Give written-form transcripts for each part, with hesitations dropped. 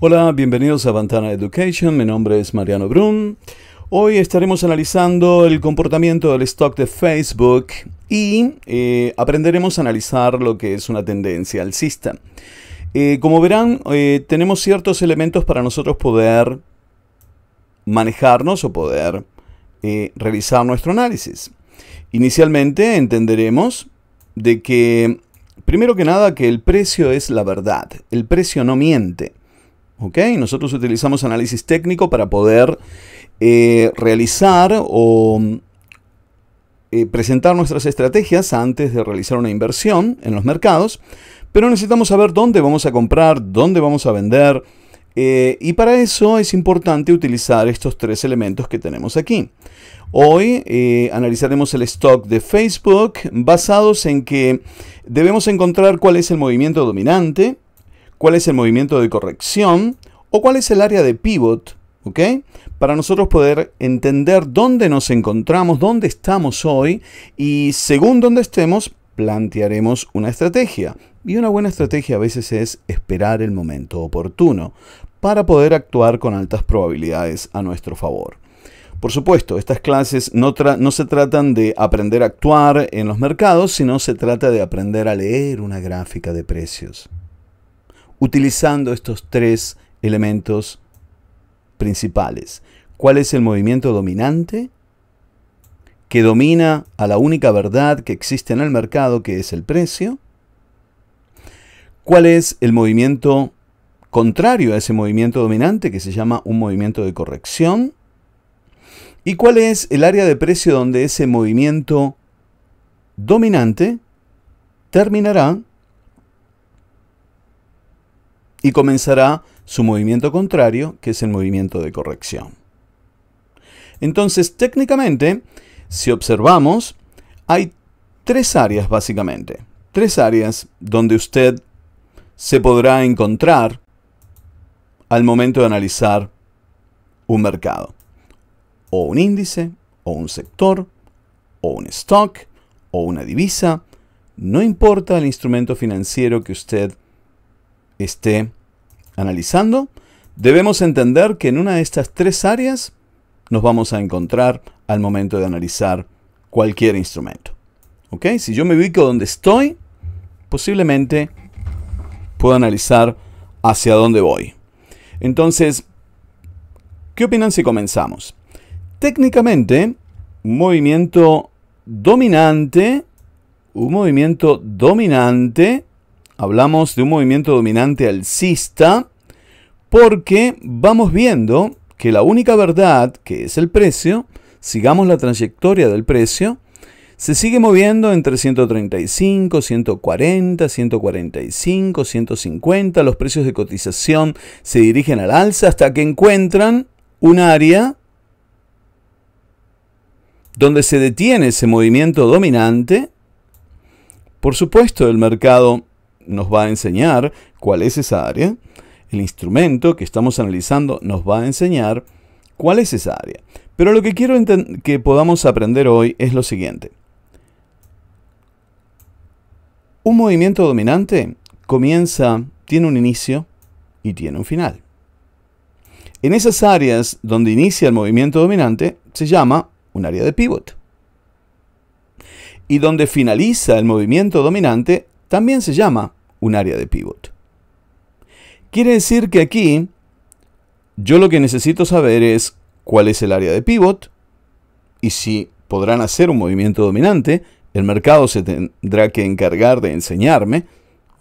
Hola, bienvenidos a Ventana Education, mi nombre es Mariano Brun. Hoy estaremos analizando el comportamiento del stock de Facebook y aprenderemos a analizar lo que es una tendencia alcista. Como verán, tenemos ciertos elementos para nosotros poder manejarnos o poder realizar nuestro análisis. Inicialmente entenderemos de que, primero que nada, que el precio es la verdad. El precio no miente. ¿Ok? Nosotros utilizamos análisis técnico para poder realizar o presentar nuestras estrategias antes de realizar una inversión en los mercados, pero necesitamos saber dónde vamos a comprar, dónde vamos a vender, y para eso es importante utilizar estos tres elementos que tenemos aquí. Hoy analizaremos el stock de Facebook basados en que debemos encontrar cuál es el movimiento dominante, cuál es el movimiento de corrección o cuál es el área de pivot, ¿ok? Para nosotros poder entender dónde nos encontramos, dónde estamos hoy y según dónde estemos, plantearemos una estrategia. Y una buena estrategia a veces es esperar el momento oportuno para poder actuar con altas probabilidades a nuestro favor. Por supuesto, estas clases no se tratan de aprender a actuar en los mercados, sino se trata de aprender a leer una gráfica de precios, utilizando estos tres elementos principales. ¿Cuál es el movimiento dominante que domina a la única verdad que existe en el mercado, que es el precio? ¿Cuál es el movimiento contrario a ese movimiento dominante, que se llama un movimiento de corrección? ¿Y cuál es el área de precio donde ese movimiento dominante terminará y comenzará su movimiento contrario, que es el movimiento de corrección? Entonces, técnicamente, si observamos, hay tres áreas básicamente. Tres áreas donde usted se podrá encontrar al momento de analizar un mercado. O un índice, o un sector, o un stock, o una divisa. No importa el instrumento financiero que usted esté analizando, debemos entender que en una de estas tres áreas nos vamos a encontrar al momento de analizar cualquier instrumento. ¿Ok? Si yo me ubico donde estoy, posiblemente puedo analizar hacia dónde voy. Entonces, ¿qué opinan si comenzamos? Técnicamente, un movimiento dominante, hablamos de un movimiento dominante alcista porque vamos viendo que la única verdad, que es el precio, sigamos la trayectoria del precio, se sigue moviendo entre 135, 140, 145, 150. Los precios de cotización se dirigen al alza hasta que encuentran un área donde se detiene ese movimiento dominante. Por supuesto, el mercado nos va a enseñar cuál es esa área. El instrumento que estamos analizando nos va a enseñar cuál es esa área. Pero lo que quiero que podamos aprender hoy es lo siguiente. Un movimiento dominante tiene un inicio y tiene un final. En esas áreas donde inicia el movimiento dominante se llama un área de pivot. Y donde finaliza el movimiento dominante también se llama un área de pivot. Quiere decir que aquí yo lo que necesito saber es cuál es el área de pivot y si podrán hacer un movimiento dominante. El mercado se tendrá que encargar de enseñarme,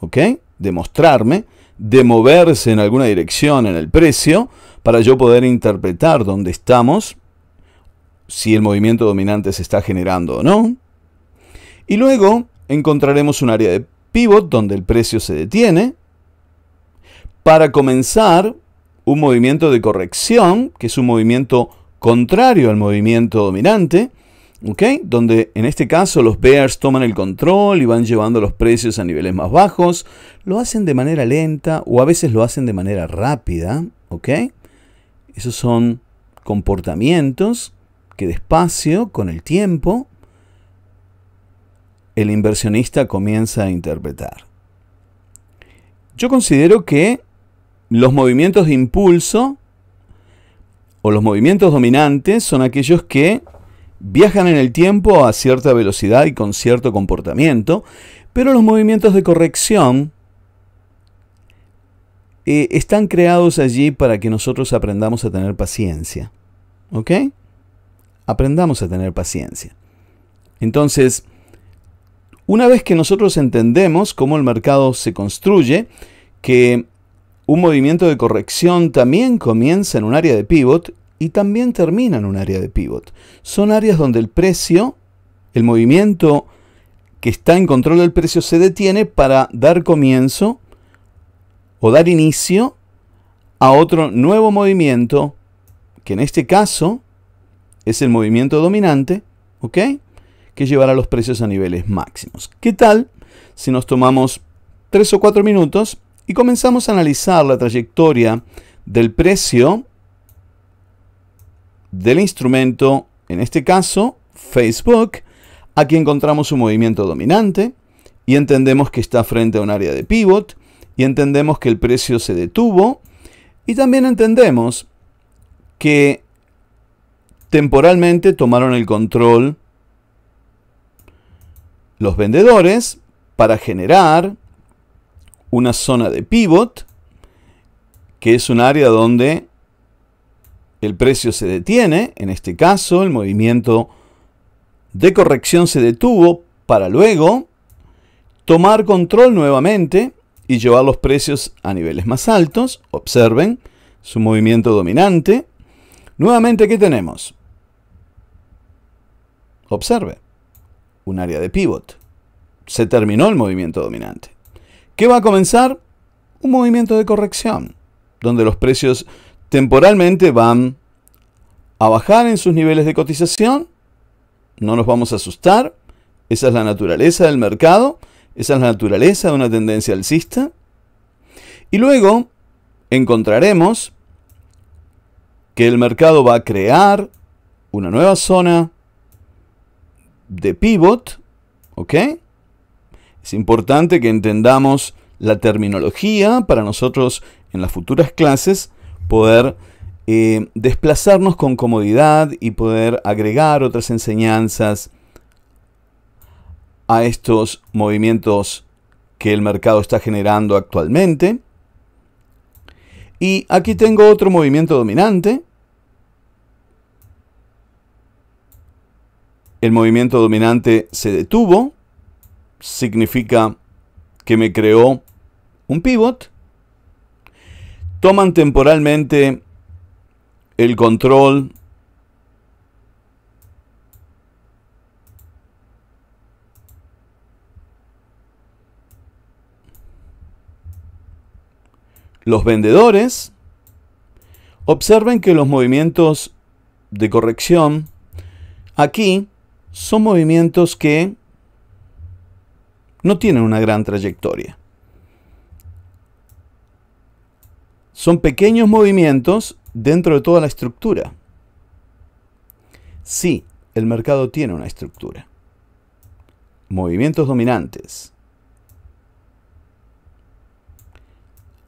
¿ok? De mostrarme, de moverse en alguna dirección en el precio para yo poder interpretar dónde estamos, si el movimiento dominante se está generando o no. Y luego encontraremos un área de pivot donde el precio se detiene para comenzar un movimiento de corrección, que es un movimiento contrario al movimiento dominante, ¿ok? Donde en este caso los bears toman el control y van llevando los precios a niveles más bajos. Lo hacen de manera lenta o a veces lo hacen de manera rápida, ¿ok? Esos son comportamientos que despacio, con el tiempo, el inversionista comienza a interpretar. Yo considero que Los movimientos de impulso o los movimientos dominantes son aquellos que viajan en el tiempo a cierta velocidad y con cierto comportamiento, pero los movimientos de corrección están creados allí para que nosotros aprendamos a tener paciencia. ¿Ok? Aprendamos a tener paciencia. Entonces, una vez que nosotros entendemos cómo el mercado se construye, que un movimiento de corrección también comienza en un área de pivot y también termina en un área de pivot. Son áreas donde el precio, el movimiento que está en control del precio se detiene para dar comienzo o dar inicio a otro nuevo movimiento, que en este caso es el movimiento dominante, ¿ok? Que llevará los precios a niveles máximos. ¿Qué tal si nos tomamos 3 o 4 minutos y comenzamos a analizar la trayectoria del precio del instrumento, en este caso Facebook? Aquí encontramos un movimiento dominante y entendemos que está frente a un área de pivot y entendemos que el precio se detuvo y también entendemos que temporalmente tomaron el control los vendedores para generar una zona de pivot, que es un área donde el precio se detiene. En este caso, el movimiento de corrección se detuvo para luego tomar control nuevamente y llevar los precios a niveles más altos. Observen su movimiento dominante. Nuevamente, ¿qué tenemos? Observe, un área de pivot. Se terminó el movimiento dominante. ¿Qué va a comenzar? Un movimiento de corrección, donde los precios temporalmente van a bajar en sus niveles de cotización. No nos vamos a asustar. Esa es la naturaleza del mercado. Esa es la naturaleza de una tendencia alcista. Y luego encontraremos que el mercado va a crear una nueva zona de pivot, ¿ok? Es importante que entendamos la terminología para nosotros en las futuras clases poder desplazarnos con comodidad y poder agregar otras enseñanzas a estos movimientos que el mercado está generando actualmente. Y aquí tengo otro movimiento dominante. El movimiento dominante se detuvo. Significa que me creó un pivot. Toman temporalmente el control los vendedores. Observen que los movimientos de corrección aquí son movimientos que no tienen una gran trayectoria. Son pequeños movimientos dentro de toda la estructura. Sí, el mercado tiene una estructura. Movimientos dominantes.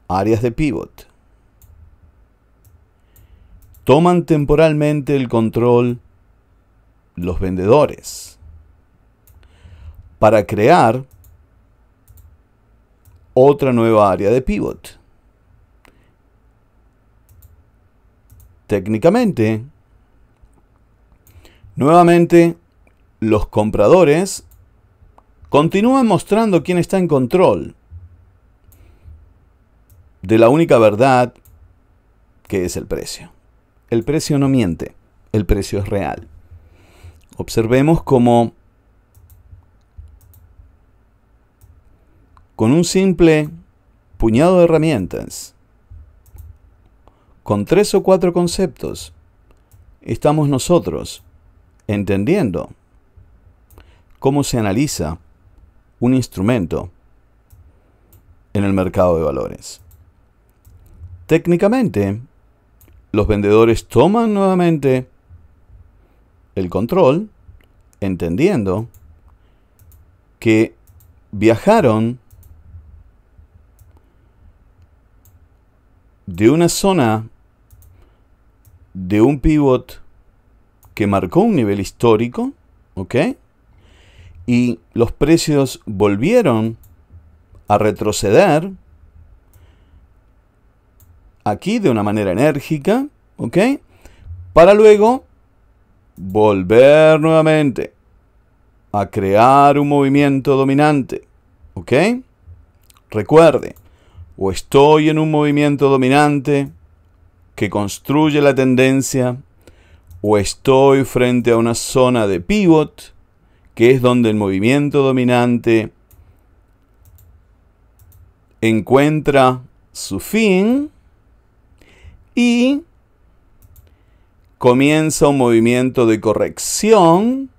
Áreas de pivot. Toman temporalmente el control los vendedores para crear otra nueva área de pivot. Técnicamente, nuevamente, los compradores continúan mostrando quién está en control de la única verdad, que es el precio. El precio no miente, el precio es real. Observemos cómo con un simple puñado de herramientas, con 3 o 4 conceptos, estamos nosotros entendiendo cómo se analiza un instrumento en el mercado de valores. Técnicamente, los vendedores toman nuevamente el control, entendiendo que viajaron de una zona de un pivot que marcó un nivel histórico, ¿ok? Y los precios volvieron a retroceder aquí de una manera enérgica, ¿ok? Para luego volver nuevamente a crear un movimiento dominante, ¿ok? Recuerde, o estoy en un movimiento dominante que construye la tendencia, o estoy frente a una zona de pivot, que es donde el movimiento dominante encuentra su fin y comienza un movimiento de corrección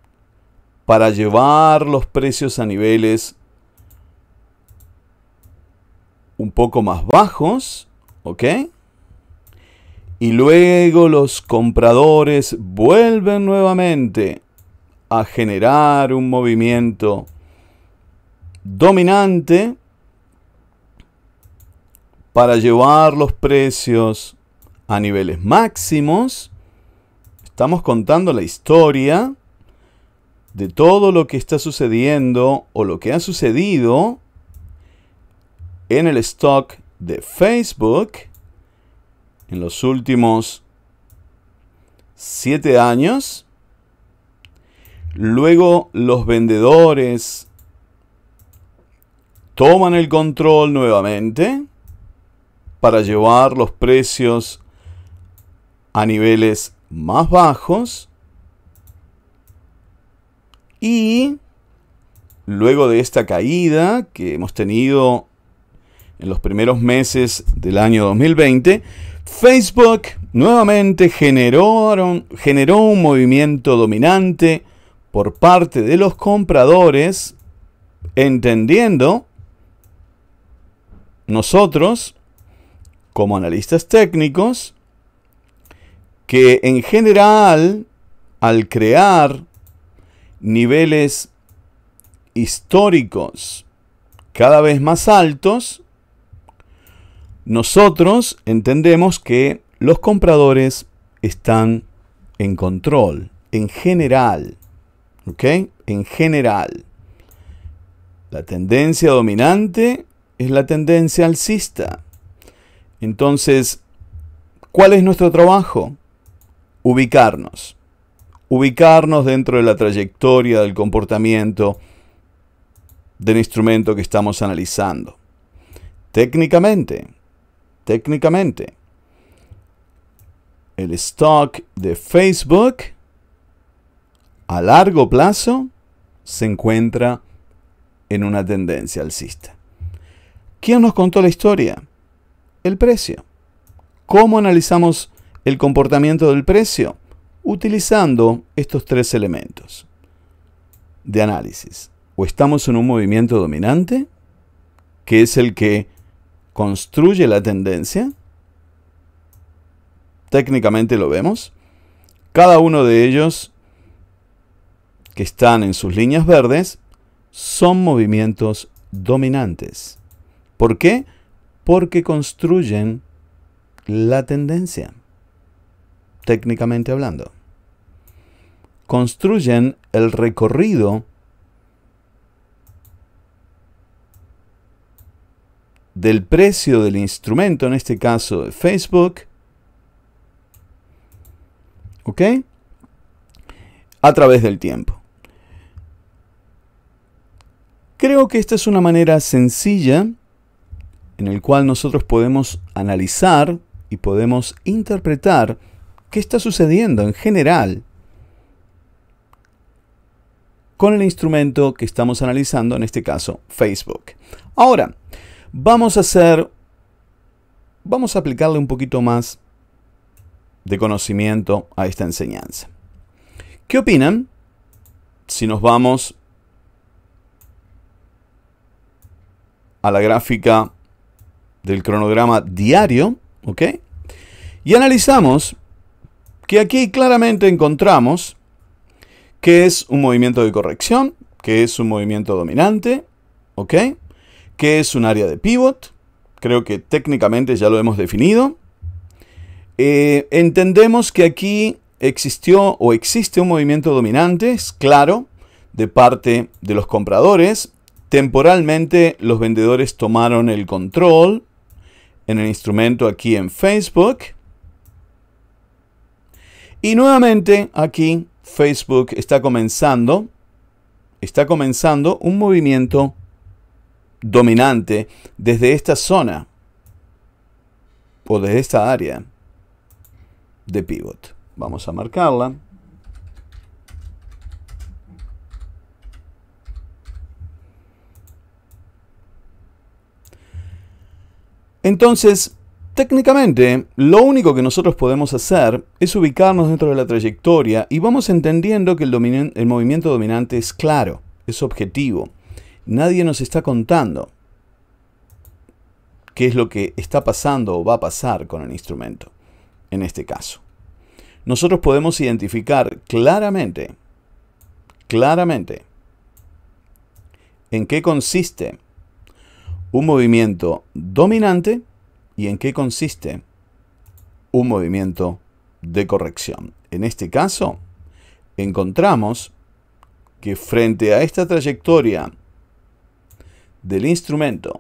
para llevar los precios a niveles un poco más bajos, ¿ok? Y luego los compradores vuelven nuevamente a generar un movimiento dominante para llevar los precios a niveles máximos. Estamos contando la historia de todo lo que está sucediendo o lo que ha sucedido en el stock de Facebook en los últimos 7 años. Luego los vendedores toman el control nuevamente para llevar los precios a niveles más bajos. Y luego de esta caída que hemos tenido en los primeros meses del año 2020, Facebook nuevamente generó un movimiento dominante por parte de los compradores, entendiendo nosotros, como analistas técnicos, que en general, al crear niveles históricos cada vez más altos, nosotros entendemos que los compradores están en control, en general, ¿ok? En general. La tendencia dominante es la tendencia alcista. Entonces, ¿cuál es nuestro trabajo? Ubicarnos. Ubicarnos dentro de la trayectoria del comportamiento del instrumento que estamos analizando. Técnicamente, el stock de Facebook a largo plazo se encuentra en una tendencia alcista. ¿Quién nos contó la historia? El precio. ¿Cómo analizamos el comportamiento del precio? Utilizando estos 3 elementos de análisis. O estamos en un movimiento dominante, que es el que construye la tendencia. Técnicamente lo vemos. Cada uno de ellos que están en sus líneas verdes son movimientos dominantes. ¿Por qué? Porque construyen la tendencia. Técnicamente hablando. Construyen el recorrido del precio del instrumento, en este caso de Facebook, ¿ok? A través del tiempo. Creo que esta es una manera sencilla en la cual nosotros podemos analizar y podemos interpretar qué está sucediendo en general con el instrumento que estamos analizando, en este caso Facebook. Ahora, vamos a aplicarle un poquito más de conocimiento a esta enseñanza. ¿Qué opinan si nos vamos a la gráfica del cronograma diario, ¿ok? Y analizamos que aquí claramente encontramos que es un movimiento de corrección, que es un movimiento dominante, ¿ok? Que es un área de pivot. Creo que técnicamente ya lo hemos definido. Entendemos que aquí existió o existe un movimiento dominante, es claro, de parte de los compradores. Temporalmente los vendedores tomaron el control en el instrumento aquí en Facebook. Y nuevamente aquí Facebook está comenzando un movimiento dominante desde esta zona o desde esta área de pivot. Vamos a marcarla. Entonces, técnicamente, lo único que nosotros podemos hacer es ubicarnos dentro de la trayectoria y vamos entendiendo que el movimiento dominante es claro, es objetivo. Nadie nos está contando qué es lo que está pasando o va a pasar con el instrumento, en este caso. Nosotros podemos identificar claramente, en qué consiste un movimiento dominante y en qué consiste un movimiento de corrección. En este caso, encontramos que frente a esta trayectoria del instrumento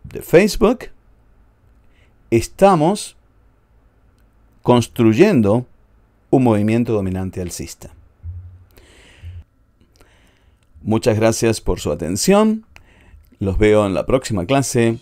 de Facebook, estamos construyendo un movimiento dominante alcista. Muchas gracias por su atención. Los veo en la próxima clase.